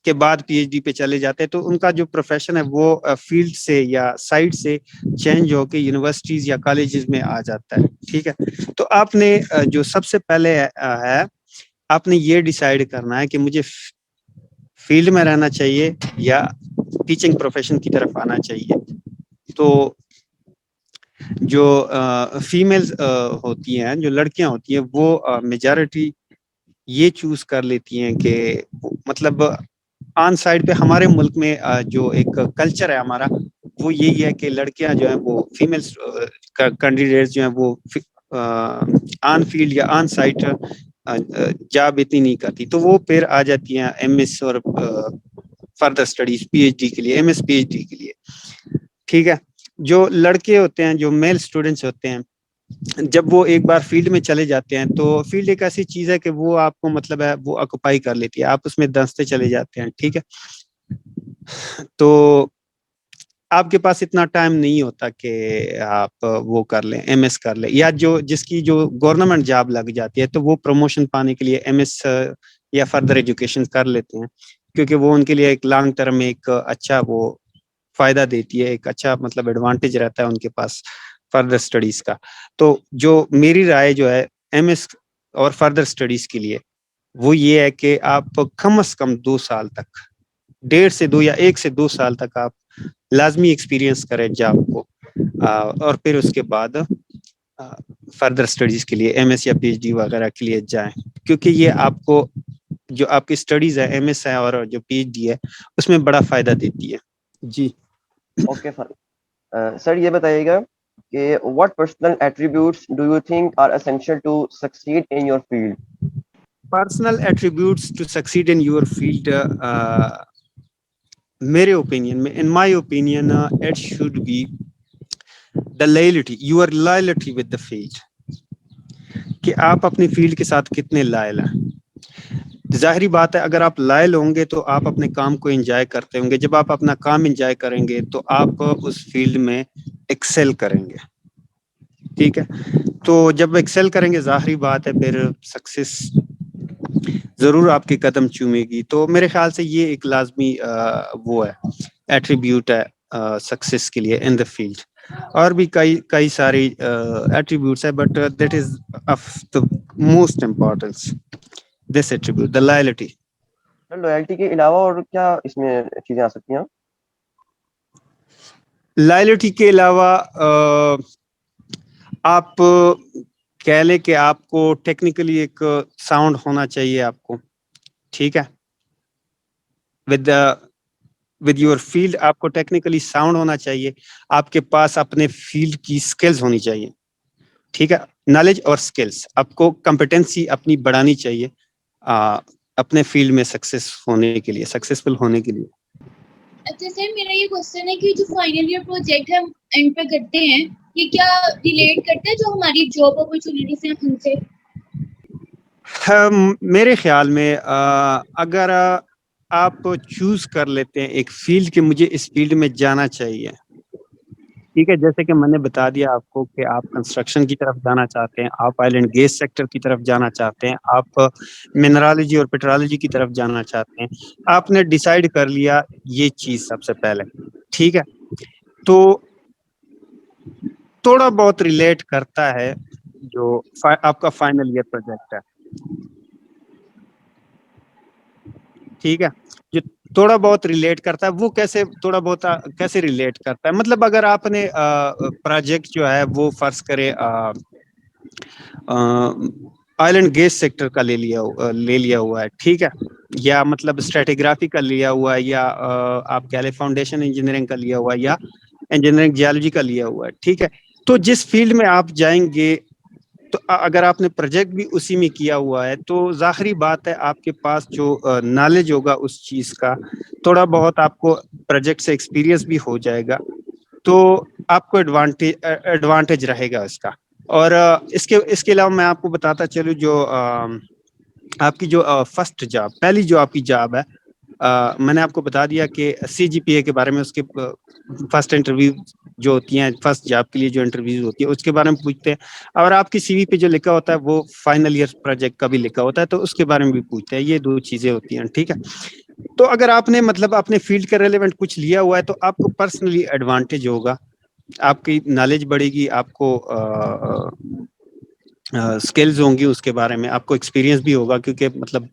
کے بعد پی ایچ ڈی پہ چلے جاتے ہیں, تو ان کا جو پروفیشن ہے وہ فیلڈ سے یا سائٹ سے چینج ہو کے یونیورسٹیز یا کالجز میں آ جاتا ہے. ٹھیک ہے, تو آپ نے جو سب سے پہلے ہے, آپ نے یہ ڈیسائیڈ کرنا ہے کہ مجھے فیلڈ میں رہنا چاہیے یا ٹیچنگ پروفیشن کی طرف آنا چاہیے. تو جو فیمیلز ہوتی ہیں, جو لڑکیاں ہوتی ہیں, وہ میجارٹی یہ چوز کر لیتی ہیں کہ مطلب آن سائڈ پہ ہمارے ملک میں جو ایک کلچر ہے ہمارا, وہ یہی ہے کہ لڑکیاں جو ہیں وہ فیمیل کینڈیڈیٹس جو ہیں وہ آن فیلڈ یا آن سائٹ جاب اتنی نہیں کرتی, تو وہ پھر آ جاتی ہیں ایم ایس اور further studies P H D کے لیے, M S P H D کے لیے. ٹھیک ہے. جو لڑکے ہوتے ہیں, جو میل اسٹوڈنٹس ہوتے ہیں, جب وہ ایک بار فیلڈ میں چلے جاتے ہیں تو فیلڈ ایک ایسی چیز ہے کہ وہ آپ کو مطلب ہے وہ آکوپائی کر لیتی ہے, آپ اس میں دھنستے چلے جاتے ہیں. ٹھیک ہے. تو آپ کے پاس اتنا ٹائم نہیں ہوتا کہ آپ وہ کر لیں, ایم ایس کر لیں, یا جس کی جو گورنمنٹ جاب لگ جاتی ہے تو وہ پروموشن پانے کے لیے ایم ایس یا فردر ایجوکیشن کر لیتے ہیں, کیونکہ وہ ان کے لیے ایک لانگ ٹرم میں ایک اچھا وہ فائدہ دیتی ہے, ایک اچھا مطلب ایڈوانٹیج رہتا ہے ان کے پاس فردر اسٹڈیز کا. تو جو میری رائے جو ہے ایم ایس اور فردر اسٹڈیز کے لیے, وہ یہ ہے کہ آپ کم از کم 2 سال تک, 1.5 سے 2 یا 1 سے 2 سال تک آپ لازمی ایکسپیرینس کریں جاب کو, اور پھر اس کے بعد فردر اسٹڈیز کے لیے ایم ایس یا پی ایچ ڈی وغیرہ کے لیے جائیں, کیونکہ یہ آپ کو جو آپ کی اسٹڈیز ہے ایم ایس ہے اور جو پی ایچ ڈی ہے اس میں بڑا فائدہ دیتی ہے. جی. اوکے سر, یہ بتائیے گا کہ what personal attributes do you think are essential to succeed in your field? Personal attributes to succeed in your field, میرے اوپینین میں, in my opinion, it should be the loyalty, your loyalty with the field, کہ آپ اپنی فیلڈ کے ساتھ کتنے لائل ہیں. ظاہری بات ہے اگر آپ لائل ہوں گے تو آپ اپنے کام کو انجوائے کرتے ہوں گے, جب آپ اپنا کام انجوائے کریں گے تو آپ اس فیلڈ میں ایکسل کریں گے. ٹھیک ہے. تو جب ایکسل کریں گے ظاہری بات ہے پھر سکسیس ضرور آپ کے قدم چومے گی. تو میرے خیال سے یہ ایک لازمی وہ ہے ایٹریبیوٹ ہے سکسیس کے لیے ان دا فیلڈ. اور بھی کئی ساری ایٹریبیوٹس ہے, but that is of the most importance this attribute, the loyalty. Loyalty کے علاوہ اور کیا اس میں چیزیں آ سکتی ہیں؟ لائلٹی کے علاوہ آپ کہہ لیں کہ آپ کو ٹیکنیکلی ایک ساؤنڈ ہونا چاہیے آپ کو. ٹھیک ہے. ود یور فیلڈ آپ کو ٹیکنیکلی ساؤنڈ ہونا چاہیے, آپ کے پاس اپنے فیلڈ کی اسکلز ہونی چاہیے. ٹھیک ہے. نالج اور اسکلز, آپ کو کمپیٹنسی اپنی بڑھانی چاہیے اپنے فیلڈ میں سکسیس ہونے کے لیے, سکسیسفل ہونے کے لیے. اچھا سر, میرا یہ کوشچن ہے کہ جو فائنل ایئر پروجیکٹ ہم اینڈ پہ کرتے ہیں, یہ کیا ریلیٹ کرتے ہیں جو ہماری جاب اپرچونیٹیز ہیں ان سے؟ میرے خیال میں اگر آپ چوز کر لیتے ہیں ایک فیلڈ کہ مجھے اس فیلڈ میں جانا چاہیے, ٹھیک ہے, جیسے کہ میں نے بتا دیا آپ کو کہ آپ کنسٹرکشن کی طرف جانا چاہتے ہیں, آپ آئل اینڈ گیس سیکٹر کی طرف جانا چاہتے ہیں, آپ منرالوجی اور پیٹرالوجی کی طرف جانا چاہتے ہیں, آپ نے ڈیسائیڈ کر لیا یہ چیز سب سے پہلے. ٹھیک ہے. تو تھوڑا بہت ریلیٹ کرتا ہے جو آپ کا فائنل ایئر پروجیکٹ ہے. ٹھیک ہے. جو تھوڑا بہت ریلیٹ کرتا ہے وہ تھوڑا بہت کیسے ریلیٹ کرتا ہے, مطلب اگر آپ نے پروجیکٹ جو ہے وہ فرض کرے آئل اینڈ گیس سیکٹر کا لے لیا ہوا ہے. ٹھیک ہے. یا مطلب اسٹریٹیگرافی کا لیا ہوا ہے, یا آپ کہہ لیں فاؤنڈیشن انجینئرنگ کا لیا ہوا ہے, یا انجینئرنگ جیولوجی کا لیا ہوا ہے. ٹھیک ہے. تو جس فیلڈ میں آپ جائیں گے تو اگر آپ نے پروجیکٹ بھی اسی میں کیا ہوا ہے تو ظاہری بات ہے آپ کے پاس جو نالج ہوگا اس چیز کا, تھوڑا بہت آپ کو پروجیکٹ سے ایکسپیرینس بھی ہو جائے گا, تو آپ کو ایڈوانٹیج رہے گا اس کا. اور اس کے علاوہ میں آپ کو بتاتا چلوں جو آپ کی جو فرسٹ جاب, پہلی جو آپ کی جاب ہے, میں نے آپ کو بتا دیا کہ سی جی پی اے کے بارے میں, اس کے فرسٹ انٹرویو جو ہوتی ہیں, فرسٹ جاب کے لیے جو انٹرویو ہوتی ہے اس کے بارے میں پوچھتے ہیں. اور آپ کی سی وی پہ جو لکھا ہوتا ہے وہ فائنل ایئر پروجیکٹ کا بھی لکھا ہوتا ہے, تو اس کے بارے میں بھی پوچھتے ہیں. یہ 2 چیزیں ہوتی ہیں. ٹھیک ہے. تو اگر آپ نے مطلب اپنے فیلڈ کے ریلیونٹ کچھ لیا ہوا ہے تو آپ کو پرسنلی ایڈوانٹیج ہوگا, آپ کی نالج بڑھے گی, آپ کو اسکلز ہوں گی اس کے بارے میں, آپ کو ایکسپیرینس بھی ہوگا, کیونکہ مطلب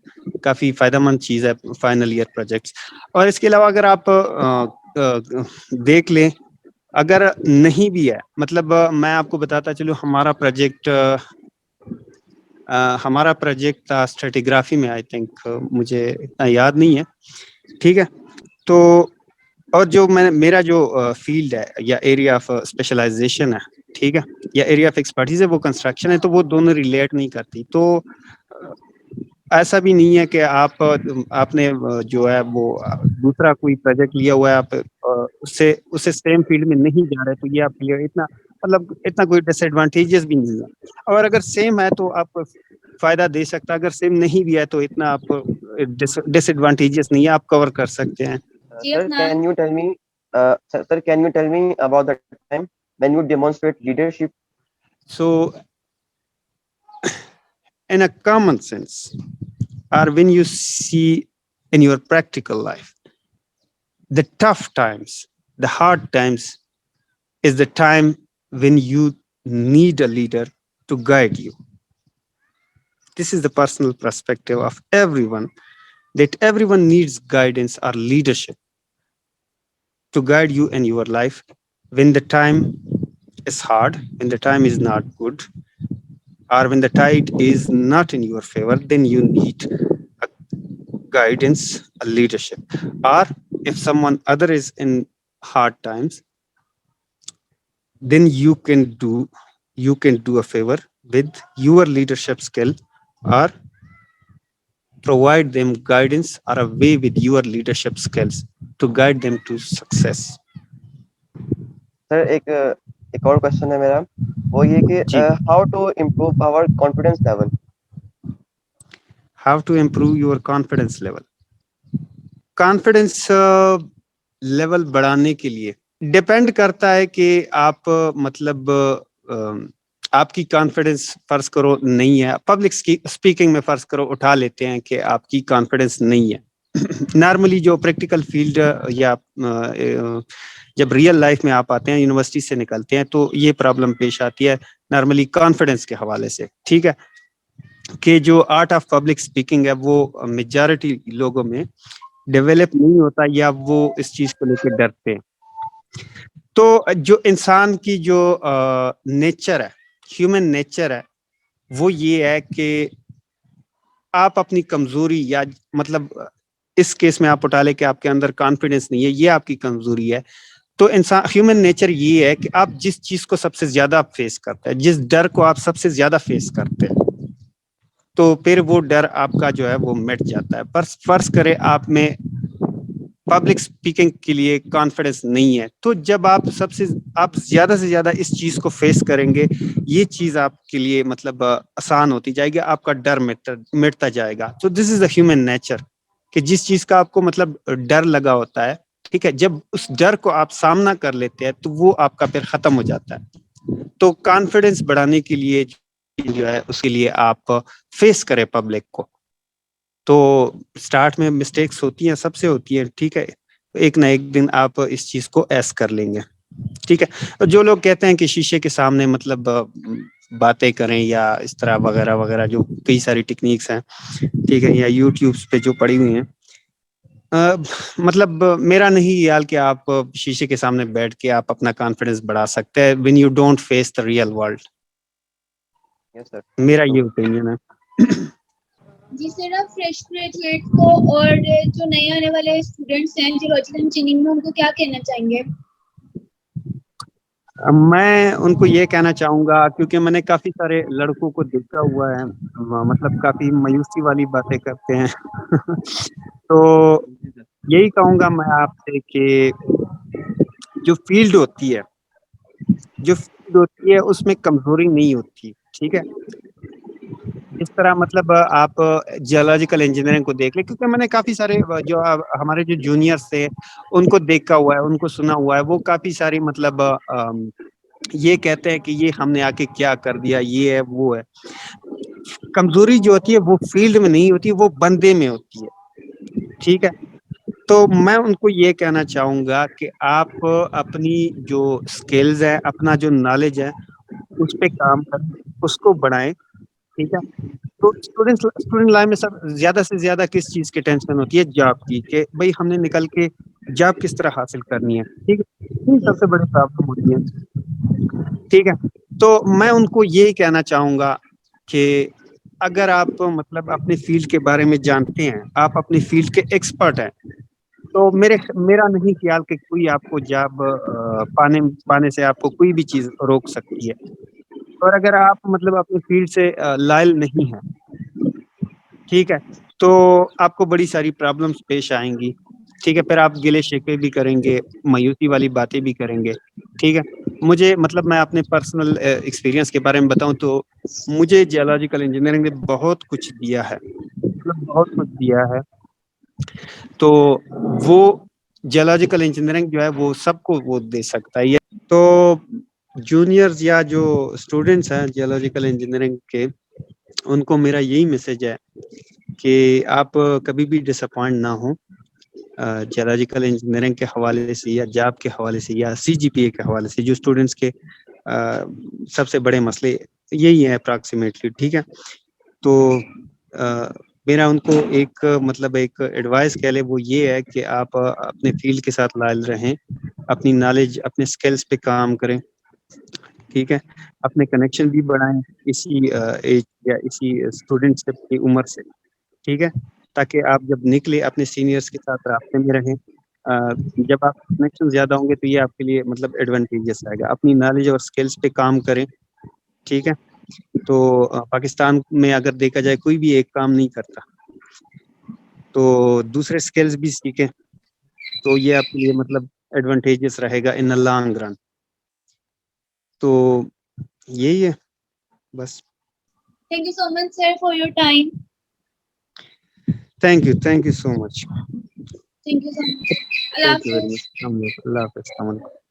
کافی فائدہ مند چیز ہے فائنل ایئر پروجیکٹس. اور اس کے علاوہ اگر آپ دیکھ لیں. اگر نہیں بھی ہے, مطلب میں آپ کو بتاتا چلوں, ہمارا پروجیکٹ تھا اسٹریٹیگرافی میں, آئی تھنک مجھے اتنا یاد نہیں ہے, ٹھیک ہے. تو اور جو میرا جو فیلڈ ہے یا ایریا آف اسپیشلائزیشن ہے, ٹھیک ہے, یا ایریا آف ایکسپرٹیز ہے, وہ کنسٹرکشن ہے, تو وہ دونوں ریلیٹ نہیں کرتی. تو ایسا بھی نہیں ہے کہ آپ نے جو ہے وہ دوسرا کوئی پروجیکٹ لیا ہوا ہے, آپ اسے سیم فیلڈ میں نہیں جا رہے, تو یہ آپ کے لیے اتنا کوئی ڈس ایڈوانٹیجز بھی نہیں ہے. اور اگر سیم ہے تو آپ فائدہ دے سکتا ہے, اگر سیم نہیں بھی ہے تو اتنا آپ ڈس ایڈوانٹیجز نہیں ہے, آپ کور کر سکتے ہیں. جی Sir, Afnan. can you tell me about the time when you demonstrate leadership? So in a common sense, or when you see in your practical life, the tough times, the hard times is the time when you need a leader to guide you. This is the personal perspective of everyone, that everyone needs guidance or leadership to guide you in your life when the time is hard, when the time is not good, or when the tide is not in your favor. Then you need a guidance, a leadership. Or if someone other is in hard times, then you can do a favor with your leadership skill, or provide them guidance or a way with your leadership skills to guide them to success. Sir, ایک اور کوشچن ہے میرا, وہ یہ کہ جی, how to improve our confidence level? how to improve your confidence level. Confidence level بڑھانے کے لیے ڈیپینڈ کرتا ہے کہ آپ مطلب آپ کی کانفیڈنس فرض کرو نہیں ہے, پبلک اسپیکنگ میں فرض کرو اٹھا لیتے ہیں کہ آپ کی کانفیڈنس نہیں ہے. نارملی جو پریکٹیکل فیلڈ یا جب ریئل لائف میں آپ آتے ہیں, یونیورسٹی سے نکلتے ہیں, تو یہ پرابلم پیش آتی ہے نارملی کانفیڈنس کے حوالے سے, ٹھیک ہے, کہ جو آرٹ آف پبلک اسپیکنگ ہے وہ میجارٹی لوگوں میں ڈیولپ نہیں ہوتا, یا وہ اس چیز کو لے کے ڈرتے ہیں. تو جو انسان کی جو نیچر ہے, ہیومن نیچر ہے, وہ یہ ہے کہ آپ اپنی کمزوری, یا مطلب اس کیس میں آپ اٹھا لیں کہ آپ کے اندر کانفیڈنس نہیں ہے, یہ آپ کی کمزوری ہے. تو انسان ہیومن نیچر یہ ہے کہ آپ جس چیز کو سب سے زیادہ فیس کرتے ہیں, جس ڈر کو آپ سب سے زیادہ فیس کرتے ہیں, تو پھر وہ ڈر آپ کا جو ہے وہ مٹ جاتا ہے. پر فرض کرے آپ میں پبلک اسپیکنگ کے لیے کانفیڈنس نہیں ہے, تو جب آپ زیادہ سے زیادہ اس چیز کو فیس کریں گے, یہ چیز آپ کے لیے مطلب آسان ہوتی جائے گی, آپ کا ڈر مٹتا جائے گا. تو دس از اے ہیومن نیچر, کہ جس چیز کا آپ کو مطلب ڈر لگا ہوتا ہے, ٹھیک ہے, جب اس ڈر کو آپ سامنا کر لیتے ہیں تو وہ آپ کا پھر ختم ہو جاتا ہے. تو کانفیڈنس بڑھانے کے لیے جو ہے اس کے لیے آپ فیس کریں پبلک کو. تو سٹارٹ میں مسٹیکس ہوتی ہیں, سب سے ہوتی ہیں, ٹھیک ہے, ایک نہ ایک دن آپ اس چیز کو ایس کر لیں گے, ٹھیک ہے. جو لوگ کہتے ہیں کہ شیشے کے سامنے مطلب باتیں کریں یا اس طرح وغیرہ وغیرہ, جو کئی ساری ٹیکنیکس ہیں, ٹھیک ہے, یا یوٹیوب پہ جو پڑی ہوئی ہیں, مطلب میرا نہیں خیال کہ آپ شیشے کے سامنے بیٹھ کے آپ اپنا کانفیڈنس بڑھا سکتے ہیں when you don't face the real world. Yes, sir. میرا یہ اوپینین ہے. جی سر, آپ فریش گریجویٹ کو اور جو نئے آنے والے اسٹوڈینٹس ہیں جیولوجیکل انجینئرنگ میں, ان کو کیا کہنا چاہیں گے؟ میں ان کو یہ کہنا چاہوں گا, کیونکہ میں نے کافی سارے لڑکوں کو دیکھا ہوا ہے, مطلب کافی مایوسی والی باتیں کرتے ہیں. تو یہی کہوں گا میں آپ سے کہ جو فیلڈ ہوتی ہے اس میں کمزوری نہیں ہوتی, ٹھیک ہے. جس طرح مطلب آپ جیولوجیکل انجینئرنگ کو دیکھ لیں, کیونکہ میں نے کافی سارے جو ہمارے جو جونیئرس تھے ان کو دیکھا ہوا ہے, ان کو سنا ہوا ہے, وہ کافی ساری مطلب یہ کہتے ہیں کہ یہ ہم نے آ کے کیا کر دیا, یہ ہے وہ ہے. کمزوری جو ہوتی ہے وہ فیلڈ میں نہیں ہوتی, وہ بندے میں ہوتی ہے, ٹھیک ہے. تو میں ان کو یہ کہنا چاہوں گا کہ آپ اپنی جو اسکلز ہیں, اپنا جو نالج ہے, اس پہ کام کریں, اس کو بڑھائیں, ٹھیک ہے. تو اسٹوڈنٹ لائف میں سب زیادہ سے زیادہ کس چیز کی ٹینشن ہوتی ہے؟ جاب کی, کہ بھائی ہم نے نکل کے جاب کس طرح حاصل کرنی ہے. ٹھیک ہے, یہ سب سے بڑی پرابلم ہوتی ہے. ٹھیک ہے, تو میں ان کو یہی کہنا چاہوں گا کہ اگر آپ مطلب اپنے فیلڈ کے بارے میں جانتے ہیں, آپ اپنی فیلڈ کے ایکسپرٹ ہیں, تو میرا نہیں خیال کہ کوئی آپ کو جاب پانے سے آپ کو کوئی بھی چیز روک سکتی ہے. اور اگر آپ مطلب اپنی فیلڈ سے لائل نہیں ہیں, ٹھیک ہے, تو آپ کو بڑی ساری پرابلمس پیش آئیں گی. ٹھیک ہے, پھر آپ گلے شیکوے بھی کریں گے, مایوسی والی باتیں بھی کریں گے. ٹھیک ہے, مجھے مطلب میں اپنے پرسنل ایکسپیرینس کے بارے میں بتاؤں تو مجھے جیولوجیکل انجینئرنگ نے بہت کچھ دیا ہے, مطلب بہت کچھ دیا ہے. تو وہ جیولوجیکل انجینئرنگ جو ہے وہ سب کو وہ دے سکتا ہے. تو جونیئرز یا جو اسٹوڈینٹس ہیں جیولوجیکل انجینئرنگ کے, ان کو میرا یہی میسج ہے کہ آپ کبھی بھی ڈس اپوائنٹ نہ ہوں جیولوجیکل انجینئرنگ کے حوالے سے یا جاب کے حوالے سے یا CGPA کے حوالے سے. جو اسٹوڈنٹس کے سب سے بڑے مسئلے یہی ہیں اپراکسیمیٹلی. ٹھیک ہے, تو میرا ان کو ایک مطلب ایک ایڈوائس کہہ لے, وہ یہ ہے کہ آپ اپنے فیلڈ کے ساتھ لائل رہیں, اپنی نالج اپنے اسکلس پہ کام کریں. ٹھیک ہے, اپنے کنیکشن بھی بڑھائیں اسی ایج یا اسی اسٹوڈنٹ شپ کی عمر سے. ٹھیک ہے, تاکہ آپ جب نکلے اپنے سینئرس کے ساتھ رابطے میں رہیں. جب آپ کنیکشن زیادہ ہوں گے تو یہ آپ کے لیے مطلب ایڈوانٹیجز آئے گا. اپنی نالج اور اسکلس پہ کام کریں. ٹھیک ہے, تو پاکستان میں اگر دیکھا جائے کوئی بھی ایک کام نہیں کرتا, تو دوسرے اسکلس بھی سیکھیں, تو یہ آپ کے لیے مطلب ایڈوانٹیجز رہے گا ان لانگ رن. تو یہی ہے بس. Thank you so much, sir, for your time. Thank you so much. Thank you so much. Allah thank you very Hafiz. مچ. اللہ حافظ. السلام علیکم.